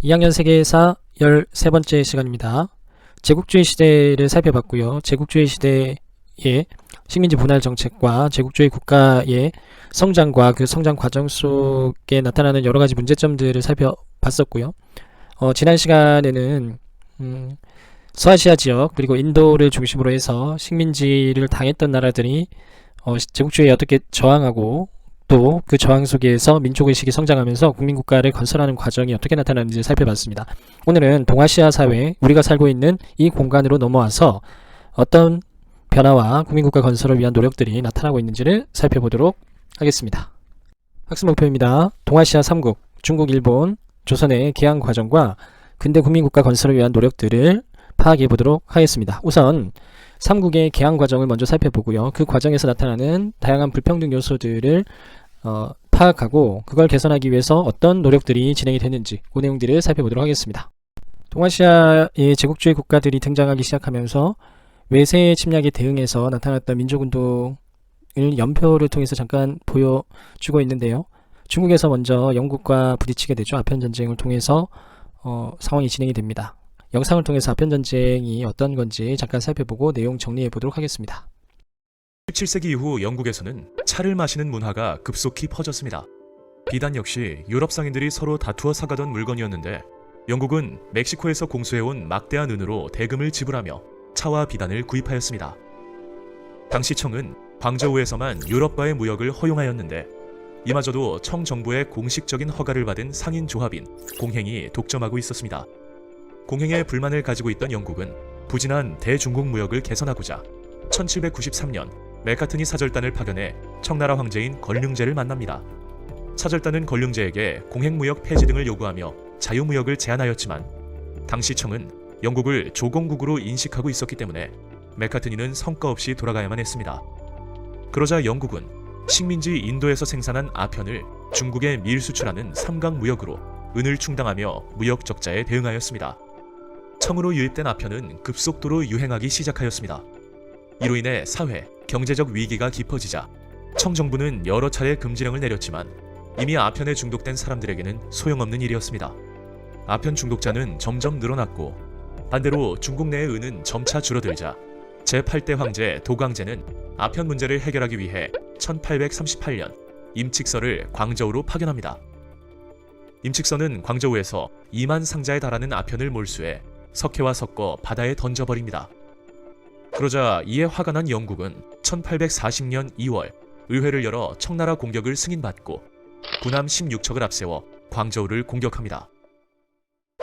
2학년 세계사 13번째 시간입니다. 제국주의 시대를 살펴봤고요. 제국주의 시대의 식민지 분할 정책과 제국주의 국가의 성장과 그 성장 과정 속에 나타나는 여러가지 문제점들을 살펴봤었고요. 지난 시간에는 서아시아 지역 그리고 인도를 중심으로 해서 식민지를 당했던 나라들이 제국주의에 어떻게 저항하고 또 그 저항 속에서 민족의식이 성장하면서 국민국가를 건설하는 과정이 어떻게 나타나는지 살펴봤습니다. 오늘은 동아시아 사회, 우리가 살고 있는 이 공간으로 넘어와서 어떤 변화와 국민국가 건설을 위한 노력들이 나타나고 있는지를 살펴보도록 하겠습니다. 학습 목표입니다. 동아시아 3국, 중국, 일본, 조선의 개항 과정과 근대 국민국가 건설을 위한 노력들을 파악해 보도록 하겠습니다. 우선 3국의 개항 과정을 먼저 살펴보고요. 그 과정에서 나타나는 다양한 불평등 요소들을 파악하고 그걸 개선하기 위해서 어떤 노력들이 진행이 됐는지 그 내용들을 살펴보도록 하겠습니다. 동아시아의 제국주의 국가들이 등장하기 시작하면서 외세의 침략에 대응해서 나타났던 민족운동을 연표를 통해서 잠깐 보여주고 있는데요. 중국에서 먼저 영국과 부딪히게 되죠. 아편전쟁을 통해서 상황이 진행이 됩니다. 영상을 통해서 아편전쟁이 어떤 건지 잠깐 살펴보고 내용 정리해 보도록 하겠습니다. 17세기 이후 영국에서는 차를 마시는 문화가 급속히 퍼졌습니다. 비단 역시 유럽 상인들이 서로 다투어 사가던 물건이었는데 영국은 멕시코에서 공수해온 막대한 은으로 대금을 지불하며 차와 비단을 구입하였습니다. 당시 청은 광저우에서만 유럽과의 무역을 허용하였는데 이마저도 청 정부의 공식적인 허가를 받은 상인 조합인 공행이 독점하고 있었습니다. 공행에 불만을 가지고 있던 영국은 부진한 대중국 무역을 개선하고자 1793년 맥카트니 사절단을 파견해 청나라 황제인 걸륭제를 만납니다. 사절단은 걸륭제에게 공행무역 폐지 등을 요구하며 자유무역을 제안하였지만 당시 청은 영국을 조공국으로 인식하고 있었기 때문에 맥카트니는 성과 없이 돌아가야만 했습니다. 그러자 영국은 식민지 인도에서 생산한 아편을 중국에 밀수출하는 삼강무역으로 은을 충당하며 무역 적자에 대응하였습니다. 청으로 유입된 아편은 급속도로 유행하기 시작하였습니다. 이로 인해 사회, 경제적 위기가 깊어지자 청 정부는 여러 차례 금지령을 내렸지만 이미 아편에 중독된 사람들에게는 소용없는 일이었습니다. 아편 중독자는 점점 늘어났고 반대로 중국 내의 은은 점차 줄어들자 제8대 황제 도광제는 아편 문제를 해결하기 위해 1838년 임칙서를 광저우로 파견합니다. 임칙서는 광저우에서 2만 상자에 달하는 아편을 몰수해 석회와 섞어 바다에 던져버립니다. 그러자 이에 화가 난 영국은 1840년 2월 의회를 열어 청나라 공격을 승인받고 군함 16척을 앞세워 광저우를 공격합니다.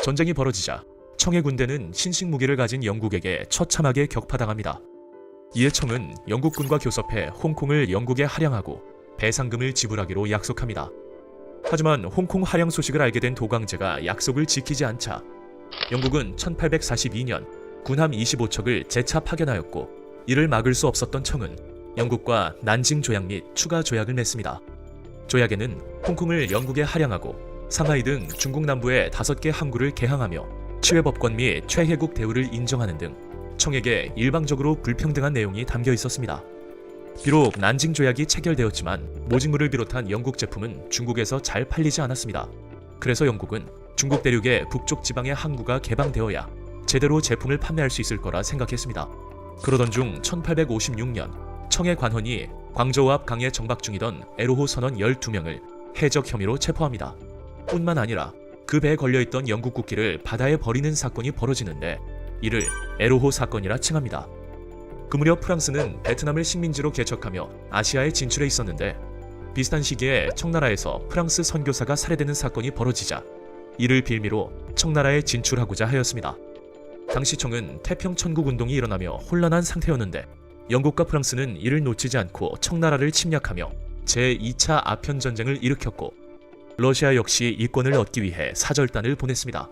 전쟁이 벌어지자 청의 군대는 신식 무기를 가진 영국에게 처참하게 격파당합니다. 이에 청은 영국군과 교섭해 홍콩을 영국에 할양하고 배상금을 지불하기로 약속합니다. 하지만 홍콩 할양 소식을 알게 된 도광제가 약속을 지키지 않자 영국은 1842년 군함 25척을 재차 파견하였고 이를 막을 수 없었던 청은 영국과 난징 조약 및 추가 조약을 맺습니다. 조약에는 홍콩을 영국에 할양하고 상하이 등 중국 남부의 5개 항구를 개항하며 치외법권 및 최혜국 대우를 인정하는 등 청에게 일방적으로 불평등한 내용이 담겨 있었습니다. 비록 난징 조약이 체결되었지만 모직물을 비롯한 영국 제품은 중국에서 잘 팔리지 않았습니다. 그래서 영국은 중국 대륙의 북쪽 지방의 항구가 개방되어야 제대로 제품을 판매할 수 있을 거라 생각했습니다. 그러던 중 1856년 청의 관원이 광저우 앞 강에 정박 중이던 에로호 선원 12명을 해적 혐의로 체포합니다. 뿐만 아니라 그 배에 걸려있던 영국 국기를 바다에 버리는 사건이 벌어지는데 이를 에로호 사건이라 칭합니다. 그 무렵 프랑스는 베트남을 식민지로 개척하며 아시아에 진출해 있었는데 비슷한 시기에 청나라에서 프랑스 선교사가 살해되는 사건이 벌어지자 이를 빌미로 청나라에 진출하고자 하였습니다. 당시 청은 태평 천국 운동이 일어나며 혼란한 상태였는데 영국과 프랑스는 이를 놓치지 않고 청나라를 침략하며 제2차 아편 전쟁을 일으켰고 러시아 역시 이권을 얻기 위해 사절단을 보냈습니다.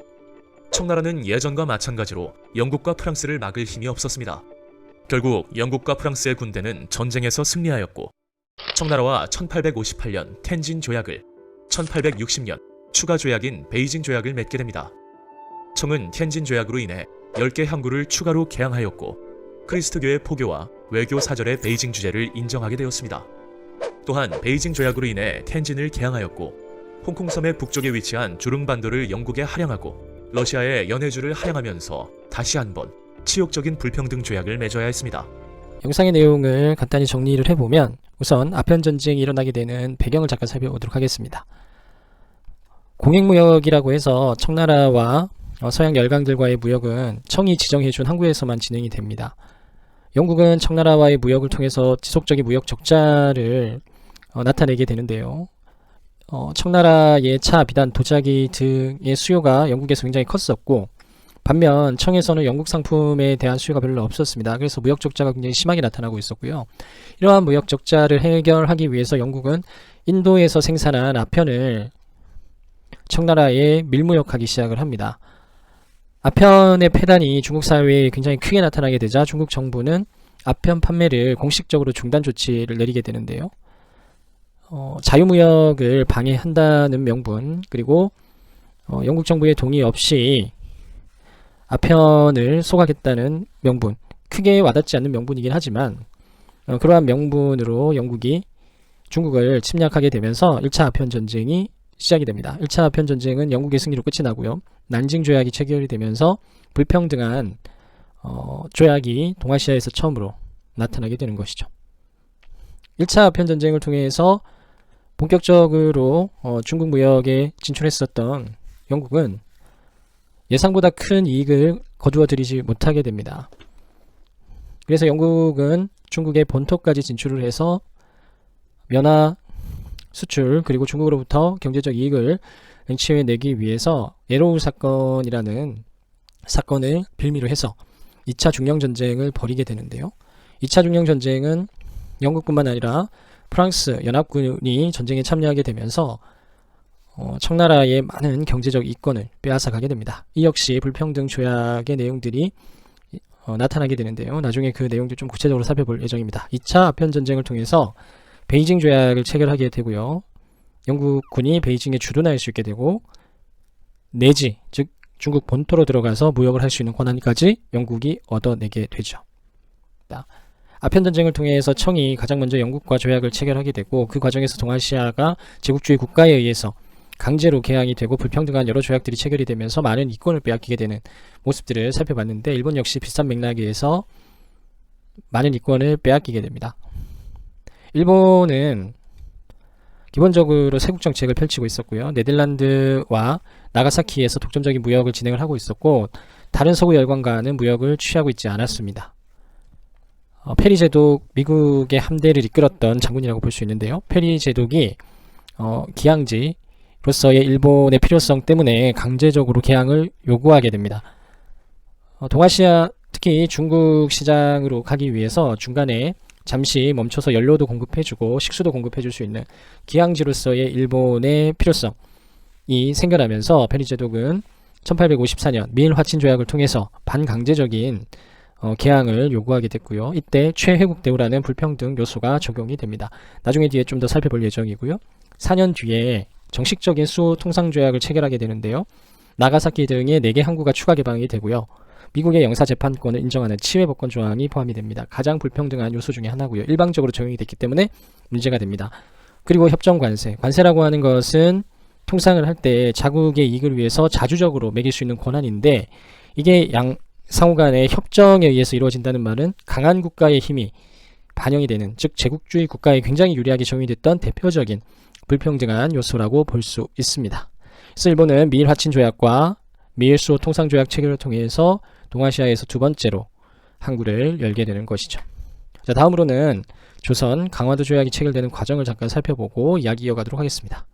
청나라는 예전과 마찬가지로 영국과 프랑스를 막을 힘이 없었습니다. 결국 영국과 프랑스의 군대는 전쟁에서 승리하였고 청나라와 1858년 텐진 조약을 1860년 추가 조약인 베이징 조약을 맺게 됩니다. 청은 텐진 조약으로 인해 10개 항구를 추가로 개항하였고 크리스트교의 포교와 외교 사절의 베이징 주재를 인정하게 되었습니다. 또한 베이징 조약으로 인해 텐진을 개항하였고 홍콩섬의 북쪽에 위치한 주릉반도를 영국에 할양하고 러시아의 연해주를 할양하면서 다시 한번 치욕적인 불평등 조약을 맺어야 했습니다. 영상의 내용을 간단히 정리를 해보면 우선 아편전쟁이 일어나게 되는 배경을 잠깐 살펴보도록 하겠습니다. 공익무역이라고 해서 청나라와 서양 열강들과의 무역은 청이 지정해준 항구에서만 진행이 됩니다. 영국은 청나라와의 무역을 통해서 지속적인 무역 적자를 나타내게 되는데요. 청나라의 차, 비단, 도자기 등의 수요가 영국에서 굉장히 컸었고 반면 청에서는 영국 상품에 대한 수요가 별로 없었습니다. 그래서 무역 적자가 굉장히 심하게 나타나고 있었고요. 이러한 무역 적자를 해결하기 위해서 영국은 인도에서 생산한 아편을 청나라에 밀무역하기 시작을 합니다. 아편의 폐단이 중국 사회에 굉장히 크게 나타나게 되자 중국 정부는 아편 판매를 공식적으로 중단 조치를 내리게 되는데요. 자유무역을 방해한다는 명분, 그리고 영국 정부의 동의 없이 아편을 소각했다는 명분, 크게 와닿지 않는 명분이긴 하지만 그러한 명분으로 영국이 중국을 침략하게 되면서 1차 아편 전쟁이 시작이 됩니다. 1차 아편 전쟁은 영국의 승리로 끝이 나고요. 난징 조약이 체결이 되면서 불평등한 조약이 동아시아에서 처음으로 나타나게 되는 것이죠. 1차 아편 전쟁을 통해서 본격적으로 중국 무역에 진출했었던 영국은 예상보다 큰 이익을 거두어 들이지 못하게 됩니다. 그래서 영국은 중국의 본토까지 진출을 해서 면화 수출 그리고 중국으로부터 경제적 이익을 쟁취해내기 위해서 에로우 사건이라는 사건을 빌미로 해서 2차 중령전쟁을 벌이게 되는데요. 2차 중령전쟁은 영국뿐만 아니라 프랑스 연합군이 전쟁에 참여하게 되면서 청나라의 많은 경제적 이권을 빼앗아가게 됩니다. 이 역시 불평등 조약의 내용들이 나타나게 되는데요. 나중에 그 내용들 좀 구체적으로 살펴볼 예정입니다. 2차 아편 전쟁을 통해서 베이징 조약을 체결하게 되고요. 영국군이 베이징에 주둔할 수 있게 되고 내지 즉 중국 본토로 들어가서 무역을 할 수 있는 권한까지 영국이 얻어내게 되죠. 아편 전쟁을 통해서 청이 가장 먼저 영국과 조약을 체결하게 되고 그 과정에서 동아시아가 제국주의 국가에 의해서 강제로 개항이 되고 불평등한 여러 조약들이 체결이 되면서 많은 이권을 빼앗기게 되는 모습들을 살펴봤는데 일본 역시 비슷한 맥락에서 많은 이권을 빼앗기게 됩니다. 일본은 기본적으로 세국 정책을 펼치고 있었고요. 네덜란드와 나가사키에서 독점적인 무역을 진행을 하고 있었고 다른 서구 열강과는 무역을 취하고 있지 않았습니다. 페리 제독, 미국의 함대를 이끌었던 장군이라고 볼 수 있는데요. 페리 제독이 기항지로서의 일본의 필요성 때문에 강제적으로 개항을 요구하게 됩니다. 동아시아 특히 중국 시장으로 가기 위해서 중간에 잠시 멈춰서 연료도 공급해주고 식수도 공급해줄 수 있는 기항지로서의 일본의 필요성이 생겨나면서 페리 제독은 1854년 미일 화친 조약을 통해서 반강제적인 개항을 요구하게 됐고요. 이때 최회국 대우라는 불평등 요소가 적용이 됩니다. 나중에 뒤에 좀 더 살펴볼 예정이고요. 4년 뒤에 정식적인 수 통상 조약을 체결하게 되는데요. 나가사키 등의 4개 항구가 추가 개방이 되고요. 미국의 영사재판권을 인정하는 치외법권 조항이 포함이 됩니다. 가장 불평등한 요소 중에 하나고요. 일방적으로 적용이 됐기 때문에 문제가 됩니다. 그리고 협정관세. 관세라고 하는 것은 통상을 할 때 자국의 이익을 위해서 자주적으로 매길 수 있는 권한인데 이게 상호 간의 협정에 의해서 이루어진다는 말은 강한 국가의 힘이 반영이 되는, 즉 제국주의 국가에 굉장히 유리하게 적용이 됐던 대표적인 불평등한 요소라고 볼 수 있습니다. 그래서 일본은 미일 화친 조약과 미일 수호 통상 조약 체결을 통해서 동아시아에서 두 번째로 항구를 열게 되는 것이죠. 자, 다음으로는 조선 강화도 조약이 체결되는 과정을 잠깐 살펴보고 이야기 이어가도록 하겠습니다.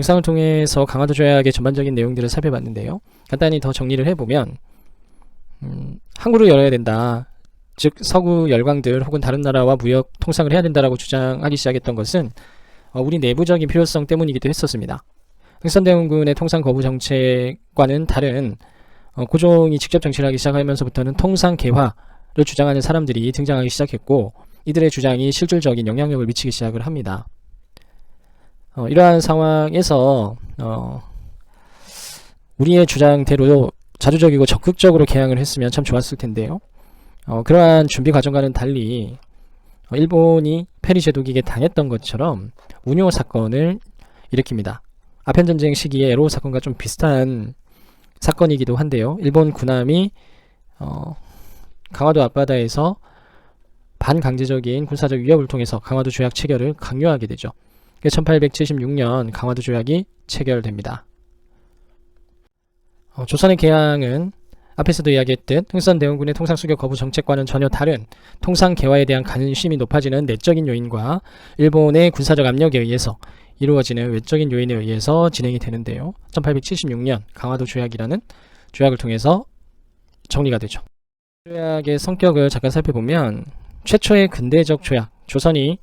영상을 통해서 강화도 조약의 전반적인 내용들을 살펴봤는데요. 간단히 더 정리를 해보면 항구를 열어야 된다. 즉 서구 열강들 혹은 다른 나라와 무역 통상을 해야 된다라고 주장하기 시작했던 것은 우리 내부적인 필요성 때문이기도 했었습니다. 흥선대원군의 통상 거부 정책과는 다른 고종이 직접 정치를 하기 시작하면서부터는 통상 개화를 주장하는 사람들이 등장하기 시작했고 이들의 주장이 실질적인 영향력을 미치기 시작을 합니다. 이러한 상황에서 우리의 주장대로 자주적이고 적극적으로 개항을 했으면 참 좋았을 텐데요. 그러한 준비 과정과는 달리 일본이 페리 제독에게 당했던 것처럼 운요 사건을 일으킵니다. 아편전쟁 시기에 에로 사건과 좀 비슷한 사건이기도 한데요. 일본 군함이 강화도 앞바다에서 반강제적인 군사적 위협을 통해서 강화도 조약 체결을 강요하게 되죠. 1876년 강화도 조약이 체결됩니다. 조선의 개항은 앞에서도 이야기했듯 흥선대원군의 통상수교 거부 정책과는 전혀 다른 통상 개화에 대한 관심이 높아지는 내적인 요인과 일본의 군사적 압력에 의해서 이루어지는 외적인 요인에 의해서 진행이 되는데요. 1876년 강화도 조약이라는 조약을 통해서 정리가 되죠. 조약의 성격을 잠깐 살펴보면 최초의 근대적 조약, 조선이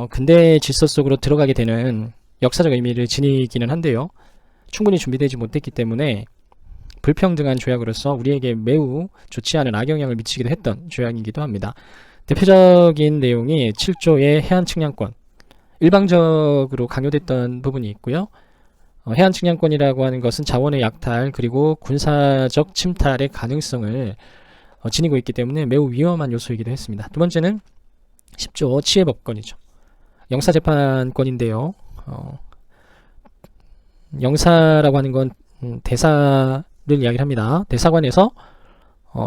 근대 질서 속으로 들어가게 되는 역사적 의미를 지니기는 한데요. 충분히 준비되지 못했기 때문에 불평등한 조약으로서 우리에게 매우 좋지 않은 악영향을 미치기도 했던 조약이기도 합니다. 대표적인 내용이 7조의 해안 측량권, 일방적으로 강요됐던 부분이 있고요. 해안 측량권이라고 하는 것은 자원의 약탈 그리고 군사적 침탈의 가능성을 지니고 있기 때문에 매우 위험한 요소이기도 했습니다. 두 번째는 10조 치해법권이죠. 영사재판권인데요. 영사라고 하는 건 대사를 이야기를 합니다. 대사관에서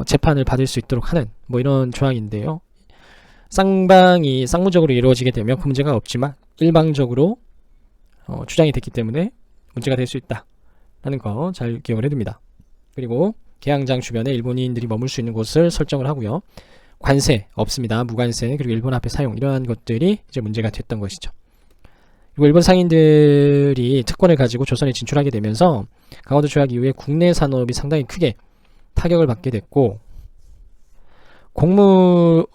재판을 받을 수 있도록 하는 이런 조항인데요. 쌍방이 쌍무적으로 이루어지게 되면 그 문제가 없지만 일방적으로 주장이 됐기 때문에 문제가 될 수 있다라는 거 잘 기억을 해둡니다. 그리고 개항장 주변에 일본인들이 머물 수 있는 곳을 설정을 하고요. 관세 없습니다. 무관세 그리고 일본 화폐 사용 이러한 것들이 이제 문제가 됐던 것이죠. 그리고 일본 상인들이 특권을 가지고 조선에 진출하게 되면서 강화도 조약 이후에 국내 산업이 상당히 크게 타격을 받게 됐고 곡물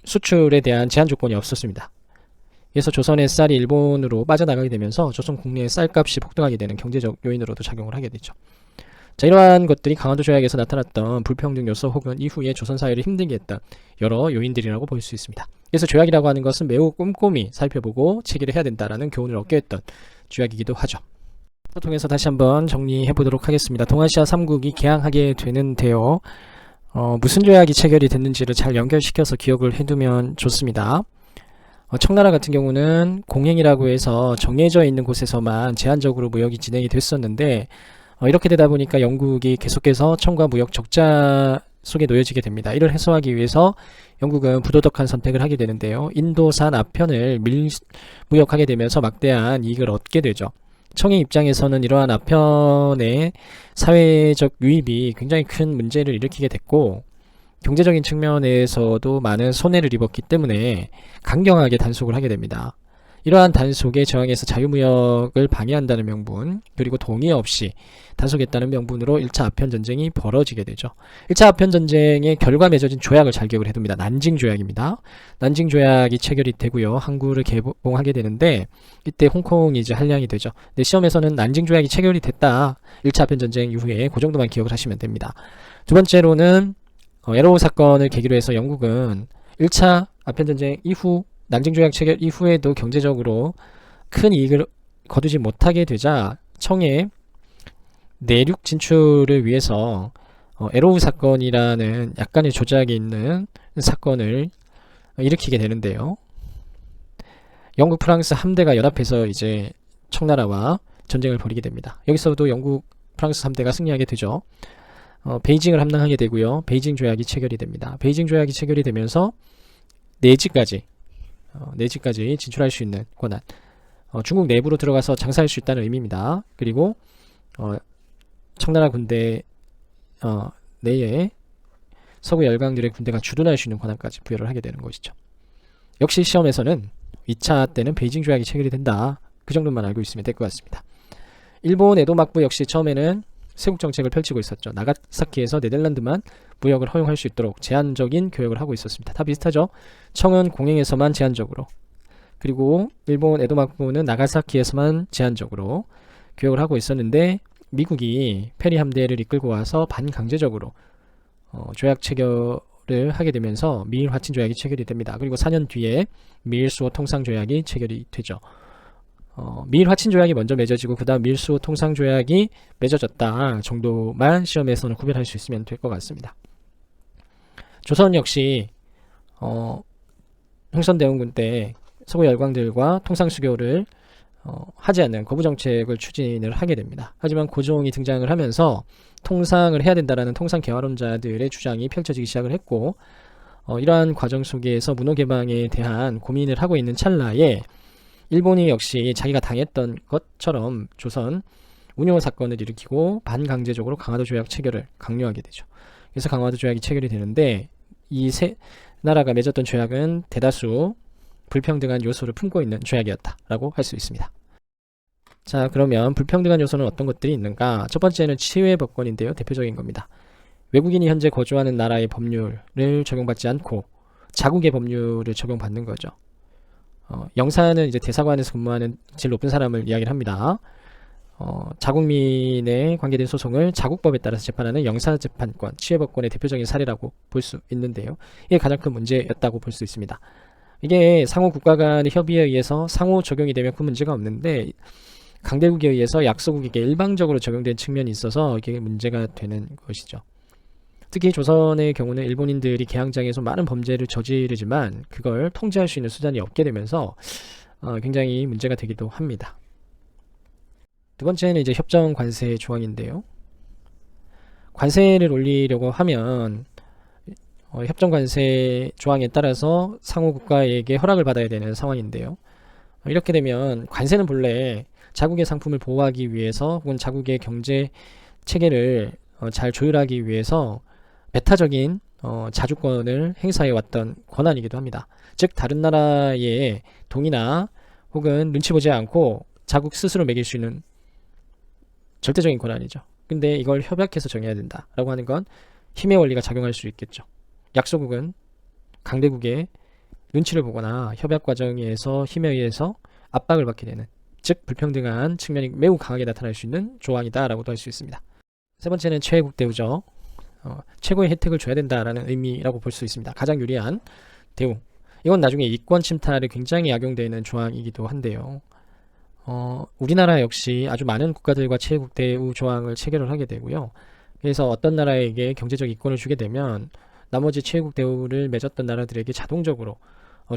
수출에 대한 제한 조건이 없었습니다. 그래서 조선의 쌀이 일본으로 빠져나가게 되면서 조선 국내의 쌀값이 폭등하게 되는 경제적 요인으로도 작용을 하게 되죠. 자, 이러한 것들이 강화도 조약에서 나타났던 불평등 요소 혹은 이후에 조선 사회를 힘들게 했던 여러 요인들이라고 볼 수 있습니다. 그래서 조약이라고 하는 것은 매우 꼼꼼히 살펴보고 체결을 해야 된다라는 교훈을 얻게 했던 조약이기도 하죠. 통해서 다시 한번 정리해 보도록 하겠습니다. 동아시아 3국이 개항하게 되는데요. 무슨 조약이 체결이 됐는지를 잘 연결시켜서 기억을 해두면 좋습니다. 청나라 같은 경우는 공행이라고 해서 정해져 있는 곳에서만 제한적으로 무역이 진행이 됐었는데 이렇게 되다 보니까 영국이 계속해서 청과 무역 적자 속에 놓여지게 됩니다. 이를 해소하기 위해서 영국은 부도덕한 선택을 하게 되는데요. 인도산 아편을 무역하게 되면서 막대한 이익을 얻게 되죠. 청의 입장에서는 이러한 아편의 사회적 유입이 굉장히 큰 문제를 일으키게 됐고 경제적인 측면에서도 많은 손해를 입었기 때문에 강경하게 단속을 하게 됩니다. 이러한 단속에 저항해서 자유무역을 방해한다는 명분 그리고 동의 없이 단속했다는 명분으로 1차 아편전쟁이 벌어지게 되죠. 1차 아편전쟁의 결과 맺어진 조약을 잘 기억을 해둡니다. 난징조약입니다. 난징조약이 체결이 되고요. 항구를 개봉하게 되는데 이때 홍콩이 이제 한량이 되죠. 근데 시험에서는 난징조약이 체결이 됐다. 1차 아편전쟁 이후에 그 정도만 기억을 하시면 됩니다. 두 번째로는 에로우 사건을 계기로 해서 영국은 1차 아편전쟁 이후 난징조약 체결 이후에도 경제적으로 큰 이익을 거두지 못하게 되자 청의 내륙 진출을 위해서 에로우 사건이라는 약간의 조작이 있는 사건을 일으키게 되는데요. 영국, 프랑스 함대가 연합해서 이제 청나라와 전쟁을 벌이게 됩니다. 여기서도 영국, 프랑스 함대가 승리하게 되죠. 베이징을 함락하게 되고요. 베이징 조약이 체결이 됩니다. 베이징 조약이 체결이 되면서 내지까지 진출할 수 있는 권한, 중국 내부로 들어가서 장사할 수 있다는 의미입니다. 그리고 청나라 군대 내에 서구 열강들의 군대가 주둔할 수 있는 권한까지 부여를 하게 되는 것이죠. 역시 시험에서는 2차 때는 베이징 조약이 체결이 된다 그 정도만 알고 있으면 될 것 같습니다. 일본 에도 막부 역시 처음에는 세국 정책을 펼치고 있었죠. 나가사키에서 네덜란드만 무역을 허용할 수 있도록 제한적인 교역을 하고 있었습니다. 다 비슷하죠. 청은 공행에서만 제한적으로, 그리고 일본 에도 막부는 나가사키에서만 제한적으로 교역을 하고 있었는데, 미국이 페리 함대를 이끌고 와서 반강제적으로 조약 체결을 하게 되면서 미일 화친 조약이 체결이 됩니다. 그리고 4년 뒤에 미일 수호 통상 조약이 체결이 되죠. 미일 화친 조약이 먼저 맺어지고 그 다음 미일 수호 통상 조약이 맺어졌다 정도만 시험에서는 구별할 수 있으면 될 것 같습니다. 조선 역시 흥선대원군 때 서구 열강들과 통상 수교를 하지 않는 거부 정책을 추진을 하게 됩니다. 하지만 고종이 등장을 하면서 통상을 해야 된다라는 통상 개화론자들의 주장이 펼쳐지기 시작을 했고, 이러한 과정 속에서 문호 개방에 대한 고민을 하고 있는 찰나에 일본이 역시 자기가 당했던 것처럼 조선 운요 사건을 일으키고 반강제적으로 강화도 조약 체결을 강요하게 되죠. 그래서 강화도 조약이 체결이 되는데, 이 세 나라가 맺었던 조약은 대다수 불평등한 요소를 품고 있는 조약이었다라고 할 수 있습니다. 자, 그러면 불평등한 요소는 어떤 것들이 있는가? 첫 번째는 치외법권인데요. 대표적인 겁니다. 외국인이 현재 거주하는 나라의 법률을 적용받지 않고 자국의 법률을 적용받는 거죠. 영사는 이제 대사관에서 근무하는 제일 높은 사람을 이야기를 합니다. 자국민에 관계된 소송을 자국법에 따라서 재판하는 영사재판권, 치외법권의 대표적인 사례라고 볼 수 있는데요. 이게 가장 큰 문제였다고 볼 수 있습니다. 이게 상호 국가 간의 협의에 의해서 상호 적용이 되면 큰 문제가 없는데, 강대국에 의해서 약소국에게 일방적으로 적용된 측면이 있어서 이게 문제가 되는 것이죠. 특히 조선의 경우는 일본인들이 개항장에서 많은 범죄를 저지르지만 그걸 통제할 수 있는 수단이 없게 되면서 굉장히 문제가 되기도 합니다. 두 번째는 이제 협정 관세 조항인데요. 관세를 올리려고 하면 협정 관세 조항에 따라서 상호 국가에게 허락을 받아야 되는 상황인데요. 이렇게 되면 관세는 본래 자국의 상품을 보호하기 위해서 혹은 자국의 경제 체계를 잘 조율하기 위해서 배타적인 자주권을 행사해 왔던 권한이기도 합니다. 즉 다른 나라의 동의나 혹은 눈치 보지 않고 자국 스스로 매길 수 있는 절대적인 권한이죠. 근데 이걸 협약해서 정해야 된다라고 하는 건 힘의 원리가 작용할 수 있겠죠. 약소국은 강대국의 눈치를 보거나 협약 과정에서 힘에 의해서 압박을 받게 되는, 즉 불평등한 측면이 매우 강하게 나타날 수 있는 조항이다라고도 할 수 있습니다. 세 번째는 최애국 대우죠. 최고의 혜택을 줘야 된다라는 의미라고 볼 수 있습니다. 가장 유리한 대우. 이건 나중에 이권 침탈에 굉장히 악용되는 조항이기도 한데요. 우리나라 역시 아주 많은 국가들과 최애국 대우 조항을 체결을 하게 되고요. 그래서 어떤 나라에게 경제적 이권을 주게 되면 나머지 최애국 대우를 맺었던 나라들에게 자동적으로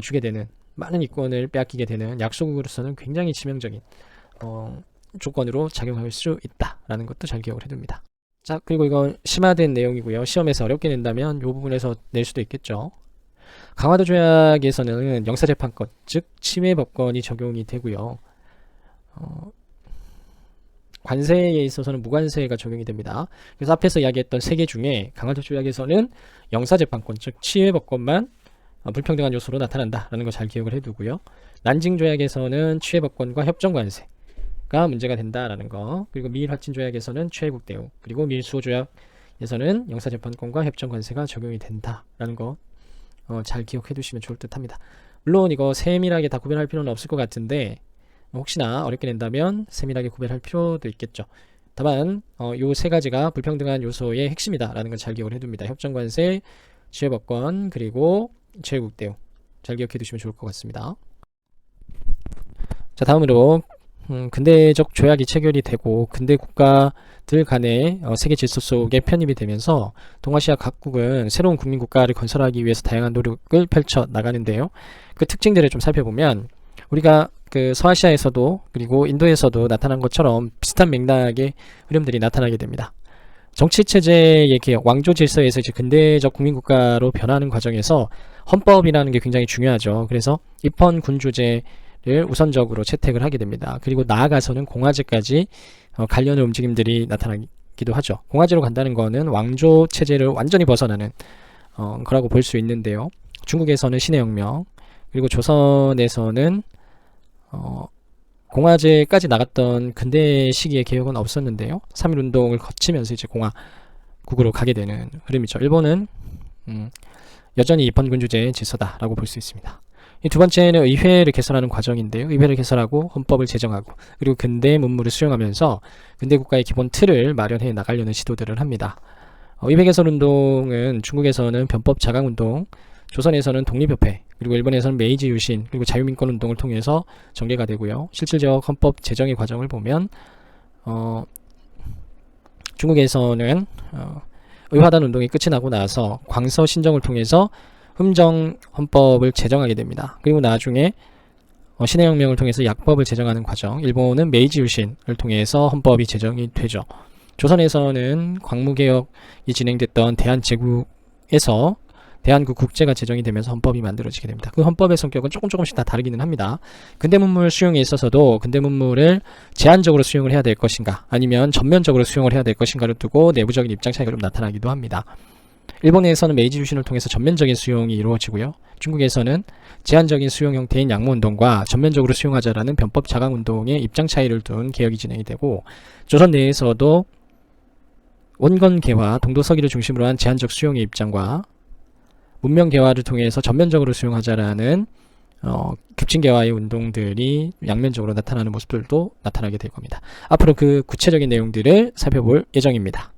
주게 되는, 많은 이권을 빼앗기게 되는 약소국으로서는 굉장히 치명적인 조건으로 작용할 수 있다라는 것도 잘 기억을 해둡니다. 자, 그리고 이건 심화된 내용이고요. 시험에서 어렵게 낸다면 이 부분에서 낼 수도 있겠죠. 강화도 조약에서는 영사재판권, 즉 침해법권이 적용이 되고요. 관세에 있어서는 무관세가 적용이 됩니다. 그래서 앞에서 이야기했던 세 개 중에 강화도 조약에서는 영사재판권, 즉 치외법권만 불평등한 요소로 나타난다라는 거 잘 기억을 해두고요. 난징 조약에서는 치외법권과 협정관세가 문제가 된다라는 거, 그리고 미일 화친 조약에서는 최애국 대우, 그리고 미일 수호 조약에서는 영사재판권과 협정관세가 적용이 된다라는 거 잘 기억해 두시면 좋을 듯 합니다. 물론 이거 세밀하게 다 구별할 필요는 없을 것 같은데 혹시나 어렵게 낸다면 세밀하게 구별할 필요도 있겠죠. 다만 요 세 가지가 불평등한 요소의 핵심이다라는 걸 잘 기억을 해둡니다. 협정관세, 치외법권, 그리고 최애국 대우 잘 기억해 두시면 좋을 것 같습니다. 자, 다음으로 근대적 조약이 체결이 되고 근대 국가들 간의 세계 질서 속에 편입이 되면서 동아시아 각국은 새로운 국민 국가를 건설하기 위해서 다양한 노력을 펼쳐 나가는데요. 그 특징들을 좀 살펴보면 우리가 그 서아시아에서도 그리고 인도에서도 나타난 것처럼 비슷한 맥락의 흐름들이 나타나게 됩니다. 정치체제의 개혁, 왕조 질서에서 이제 근대적 국민국가로 변하는 과정에서 헌법이라는 게 굉장히 중요하죠. 그래서 입헌 군주제를 우선적으로 채택을 하게 됩니다. 그리고 나아가서는 공화제까지 가려는 움직임들이 나타나기도 하죠. 공화제로 간다는 거는 왕조 체제를 완전히 벗어나는 거라고 볼 수 있는데요. 중국에서는 신해혁명, 그리고 조선에서는 공화제까지 나갔던 근대 시기의 개혁은 없었는데요. 3.1운동을 거치면서 이제 공화국으로 가게 되는 흐름이죠. 일본은 여전히 입헌군주제의 질서다라고 볼 수 있습니다. 이 두 번째는 의회를 개설하는 과정인데요. 의회를 개설하고 헌법을 제정하고 그리고 근대 문물을 수용하면서 근대 국가의 기본 틀을 마련해 나가려는 시도들을 합니다. 의회 개설 운동은 중국에서는 변법 자강 운동, 조선에서는 독립협회, 그리고 일본에서는 메이지 유신, 그리고 자유민권 운동을 통해서 전개가 되고요. 실질적 헌법 제정의 과정을 보면 중국에서는 의화단 운동이 끝이 나고 나서 광서 신정을 통해서 흠정 헌법을 제정하게 됩니다. 그리고 나중에 신해혁명을 통해서 약법을 제정하는 과정, 일본은 메이지 유신을 통해서 헌법이 제정이 되죠. 조선에서는 광무개혁이 진행됐던 대한제국에서 대한국 국제가 제정이 되면서 헌법이 만들어지게 됩니다. 그 헌법의 성격은 조금씩 다 다르기는 합니다. 근대문물 수용에 있어서도 근대문물을 제한적으로 수용을 해야 될 것인가 아니면 전면적으로 수용을 해야 될 것인가를 두고 내부적인 입장 차이가 좀 나타나기도 합니다. 일본에서는 메이지 유신을 통해서 전면적인 수용이 이루어지고요. 중국에서는 제한적인 수용 형태인 양모운동과 전면적으로 수용하자라는 변법 자강운동의 입장 차이를 둔 개혁이 진행이 되고, 조선 내에서도 원건개화, 동도서기를 중심으로 한 제한적 수용의 입장과 문명개화를 통해서 전면적으로 수용하자라는 급진개화의 운동들이 양면적으로 나타나는 모습들도 나타나게 될 겁니다. 앞으로 그 구체적인 내용들을 살펴볼 예정입니다.